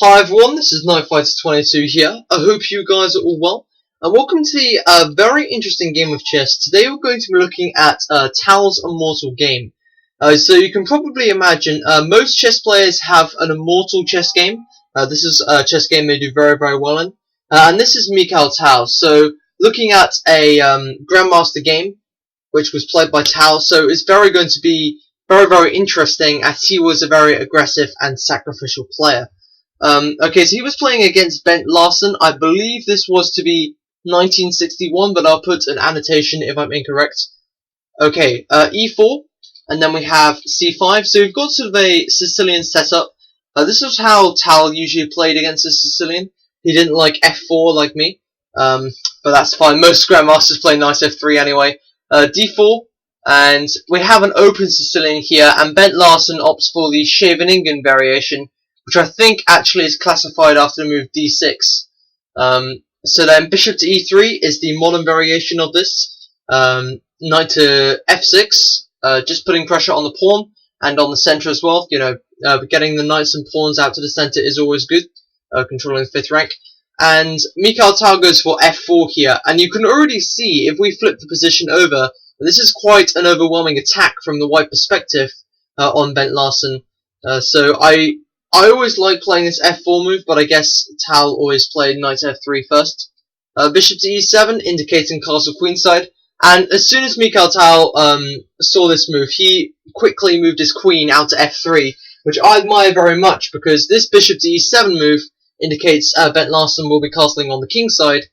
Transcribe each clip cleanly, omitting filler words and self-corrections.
Hi everyone, this is KnifeFighter22 here. I hope you guys are all well. And welcome to the very interesting game of chess. Today we're going to be looking at Tal's Immortal game. So you can probably imagine most chess players have an Immortal chess game. This is a chess game they do very, very well in. And this is Mikhail Tal. So looking at a Grandmaster game, which was played by Tal. So it's going to be very, very interesting as he was a very aggressive and sacrificial player. Okay, so he was playing against Bent Larson. I believe this was to be 1961, but I'll put an annotation if I'm incorrect. Okay, e4, and then we have c5. So we've got sort of a Sicilian setup. This was how Tal usually played against a Sicilian. He didn't like f4 like me, but that's fine. Most Grandmasters play knight f3 anyway. d4, and we have an open Sicilian here, and Bent Larson opts for the Scheveningen variation, which I think actually is classified after the move d6. So then bishop to e3 is the modern variation of this. Knight to f6, just putting pressure on the pawn and on the center as well. You know, getting the knights and pawns out to the center is always good, controlling the 5th rank. And Mikhail Tal goes for f4 here, and you can already see if we flip the position over, this is quite an overwhelming attack from the white perspective on Bent Larson. So I always like playing this f4 move, but I guess Tal always played knight f3 first. Bishop to e7, indicating castle queenside. And as soon as Mikhail Tal saw this move, he quickly moved his queen out to f3, which I admire very much, because this bishop to e7 move indicates Bent Larson will be castling on the king side.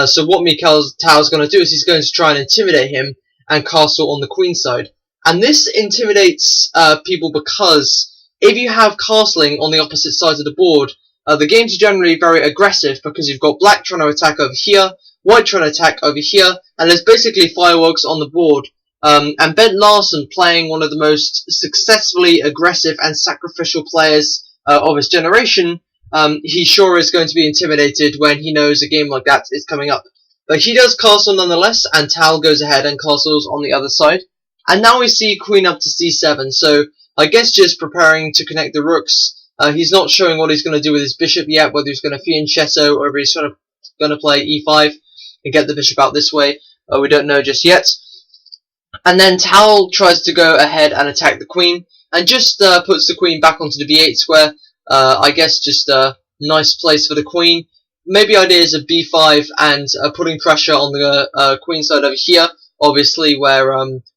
So what Mikhail Tal is going to do is he's going to try and intimidate him and castle on the queen side. And this intimidates people because if you have castling on the opposite sides of the board, the games are generally very aggressive because you've got black trying to attack over here, white trying to attack over here, and there's basically fireworks on the board. And Bent Larson, playing one of the most successfully aggressive and sacrificial players of his generation, he sure is going to be intimidated when he knows a game like that is coming up. But he does castle nonetheless, and Tal goes ahead and castles on the other side. And now we see queen up to c7, so I guess just preparing to connect the rooks. He's not showing what he's going to do with his bishop yet, whether he's going to fianchetto or if he's going to play e5 and get the bishop out this way. We don't know just yet. And then Tal tries to go ahead and attack the queen, and just puts the queen back onto the b8 square. I guess just a nice place for the queen. Maybe ideas of b5 and putting pressure on the queen side over here, obviously where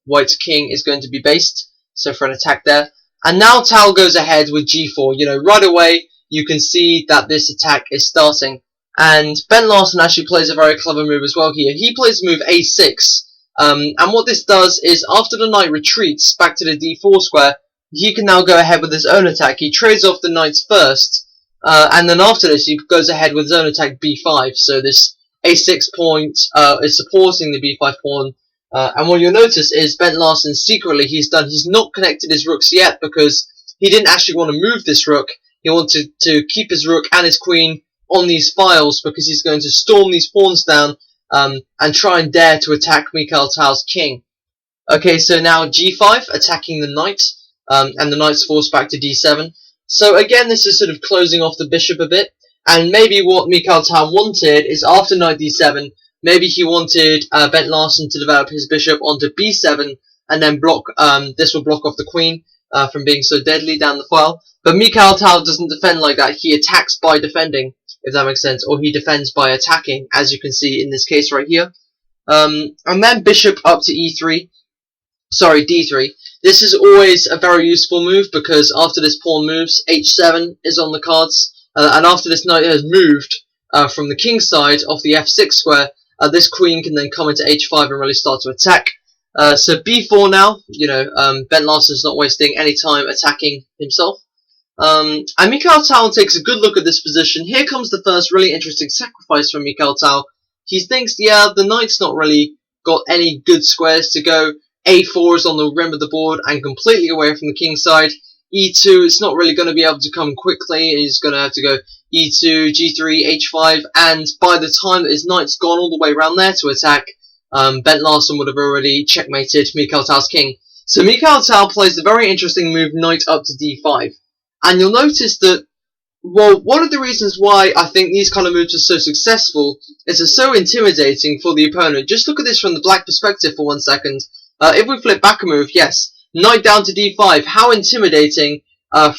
white's king is going to be based. So for an attack there. And now Tal goes ahead with g4. You know, right away you can see that this attack is starting. And Bent Larson actually plays a very clever move as well here. He plays the move a6. And what this does is after the knight retreats back to the d4 square, he can now go ahead with his own attack. He trades off the knights first. And then after this he goes ahead with his own attack b5. So this a6 point is supporting the b5 pawn. And what you'll notice is Bent Larson secretly he's not connected his rooks yet because he didn't actually want to move this rook. He wanted to keep his rook and his queen on these files because he's going to storm these pawns down and try and dare to attack Mikhail Tal's king. Okay, so now g5 attacking the knight, and the knight's forced back to d7. So again, this is sort of closing off the bishop a bit, and maybe what Mikhail Tal wanted is after knight d7, maybe he wanted Bent Larson to develop his bishop onto b7 and then block. This will block off the queen from being so deadly down the file. But Mikhail Tal doesn't defend like that. He attacks by defending, if that makes sense, or he defends by attacking, as you can see in this case right here. And then bishop up to e3. Sorry, d3. This is always a very useful move because after this pawn moves, h7 is on the cards, and after this knight has moved from the king side off the f6 square. This queen can then come into h5 and really start to attack. So b4 now, you know, Bent Larson's not wasting any time attacking himself. And Mikhail Tal takes a good look at this position. Here comes the first really interesting sacrifice from Mikhail Tal. He thinks, yeah, the knight's not really got any good squares to go. a4 is on the rim of the board and completely away from the king side. e2 is not really going to be able to come quickly. He's going to have to go e2, g3, h5, and by the time that his knight's gone all the way around there to attack, Bent Larson would have already checkmated Mikhail Tal's king. So Mikhail Tal plays the very interesting move knight up to d5. And you'll notice that Well, one of the reasons why I think these kind of moves are so successful is they're so intimidating for the opponent. Just look at this from the black perspective for 1 second. If we flip back a move, yes, knight down to d5. How intimidating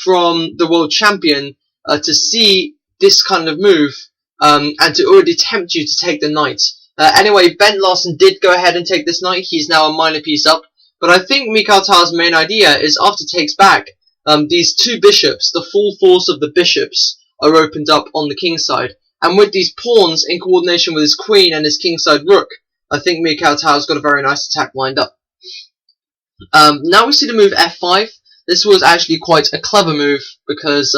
from the world champion to see this kind of move and to already tempt you to take the knight. Anyway, Bent Larson did go ahead and take this knight. He's now a minor piece up. But I think Mikhail Tal's main idea is after takes back, these two bishops, the full force of the bishops, are opened up on the king side. And with these pawns in coordination with his queen and his kingside rook, I think Mikhail Tal's got a very nice attack lined up. Now we see the move f5. This was actually quite a clever move because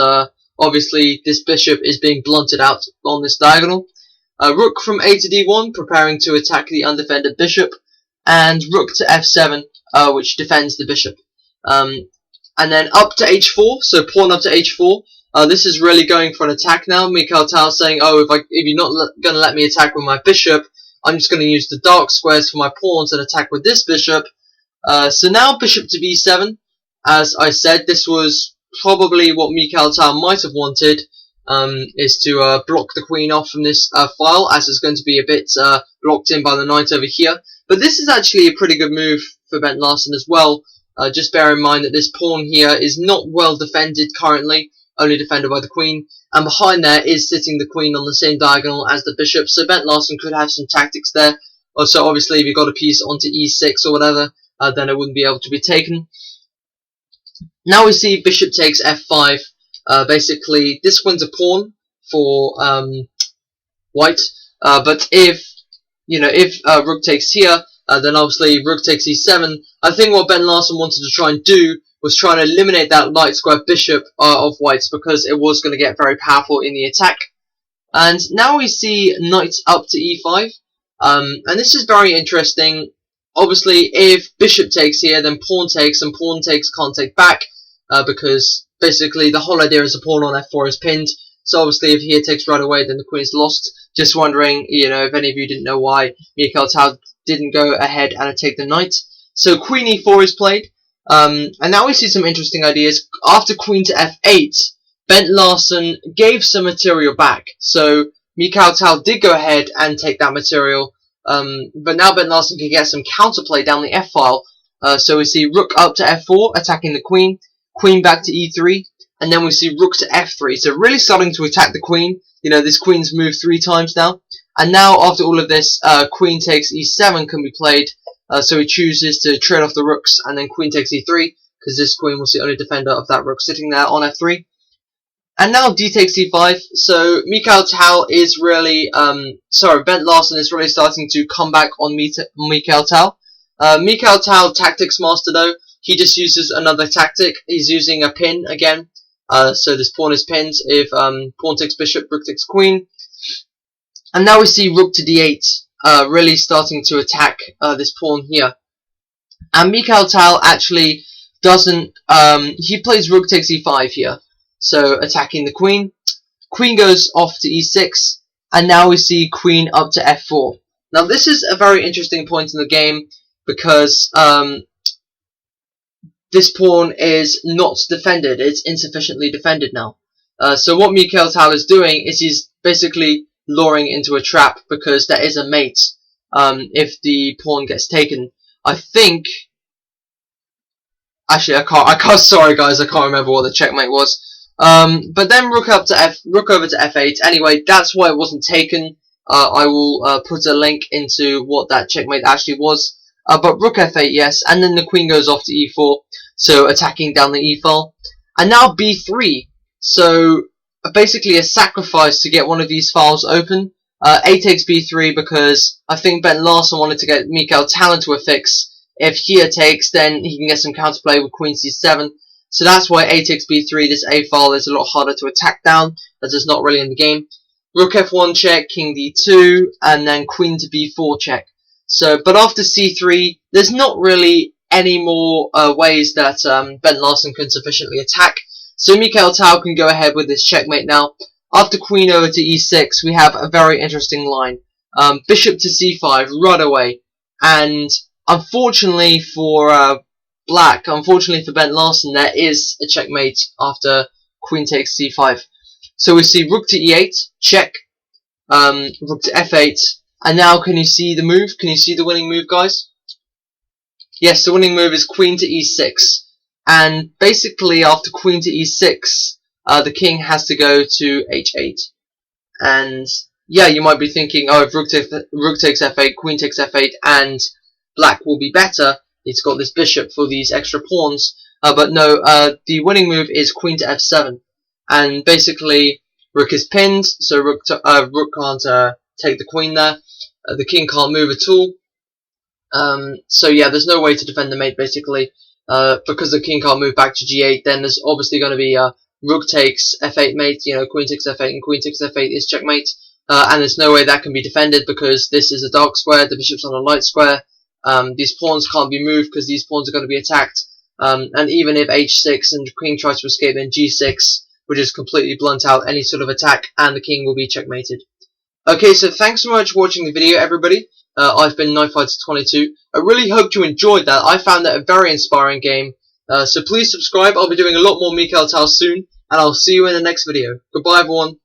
obviously this bishop is being blunted out on this diagonal. Rook from a to d1, preparing to attack the undefended bishop, and rook to f7, which defends the bishop. And then up to h4, so pawn up to h4. This is really going for an attack now. Mikhail Tal saying, oh, if you're not going to let me attack with my bishop, I'm just going to use the dark squares for my pawns and attack with this bishop. So now bishop to b7. As I said, this was probably what Mikhail Tal might have wanted, is to block the queen off from this file, as it's going to be a bit blocked in by the knight over here. But this is actually a pretty good move for Bent Larson as well. Just bear in mind that this pawn here is not well defended currently, only defended by the queen, and behind there is sitting the queen on the same diagonal as the bishop, so Bent Larson could have some tactics there. Also, obviously, if you got a piece onto e6 or whatever, then it wouldn't be able to be taken. Now we see bishop takes f5. Basically, this wins a pawn for white, but if rook takes here, then obviously rook takes e7. I think what Bent Larson wanted to try and do was try and eliminate that light square bishop of white's, because it was going to get very powerful in the attack. And now we see knight up to e5, and this is very interesting. Obviously, if bishop takes here, then pawn takes, and pawn takes can't take back, because basically the whole idea is the pawn on f4 is pinned. So obviously, if here takes right away, then the queen is lost. Just wondering, if any of you didn't know why Mikhail Tal didn't go ahead and take the knight. So queen e4 is played, and now we see some interesting ideas. After queen to f8, Bent Larson gave some material back. So Mikhail Tal did go ahead and take that material, but now Bent Larson can get some counterplay down the f-file. So we see rook up to f4, attacking the queen, queen back to e3, and then we see rook to f3. So really starting to attack the queen. This queen's moved 3 times now. And now, after all of this, queen takes e7 can be played. So he chooses to trade off the rooks, and then queen takes e3, because this queen was the only defender of that rook sitting there on f3. And now d takes e5. So Mikhail Tal is really, Bent Larson is really starting to come back on Mikhail Tal. Mikhail Tal, tactics master though, he just uses another tactic. He's using a pin again. So this pawn is pinned if pawn takes bishop, rook takes queen. And now we see rook to d8, really starting to attack this pawn here. And Mikhail Tal actually doesn't, he plays rook takes e5 here. So attacking the queen. Queen goes off to e6, and now we see queen up to f4. Now this is a very interesting point in the game, because this pawn is not defended. It's insufficiently defended now. So what Mikhail Tal is doing is he's basically luring into a trap, because there is a mate if the pawn gets taken. I think, actually I can't, sorry guys, I can't remember what the checkmate was. But then rook over to f8. Anyway, that's why it wasn't taken. I will put a link into what that checkmate actually was. But rook f8, yes, and then the queen goes off to e4, so attacking down the e-file. And now b3, so basically a sacrifice to get one of these files open. A takes b3 because I think Bent Larson wanted to get Mikhail Tal into a fix. If here takes, then he can get some counterplay with queen c7. So that's why a takes b3, this a file is a lot harder to attack down, as it's not really in the game. Rook f1 check, king d2, and then queen to b4 check. So, but after c3, there's not really any more ways that Bent Larson can sufficiently attack. So Mikhail Tal can go ahead with this checkmate now. After queen over to e6, we have a very interesting line. Bishop to c5 right away. And unfortunately for unfortunately for Bent Larson, there is a checkmate after queen takes c5. So we see rook to e8, check, rook to f8, and now can you see the move? Can you see the winning move, guys? Yes, the winning move is queen to e6, and basically after queen to e6, the king has to go to h8. And yeah, you might be thinking, oh, if rook takes f8, queen takes f8, and black will be better. It's got this bishop for these extra pawns. But no, the winning move is queen to f7, and basically rook is pinned, so rook can't take the queen there. The king can't move at all. So yeah, there's no way to defend the mate basically, because the king can't move back to g8. Then there's obviously going to be rook takes f8 mate, queen takes f8, and queen takes f8 is checkmate. And there's no way that can be defended because this is a dark square, the bishop's on a light square. These pawns can't be moved because these pawns are going to be attacked. And even if h6 and the king tries to escape, then g6 would just completely blunt out any sort of attack, and the king will be checkmated. Okay, so thanks so much for watching the video, everybody. I've been KnifeFighter22. I really hope you enjoyed that. I found that a very inspiring game. So please subscribe. I'll be doing a lot more Mikhail Tal soon, and I'll see you in the next video. Goodbye, everyone.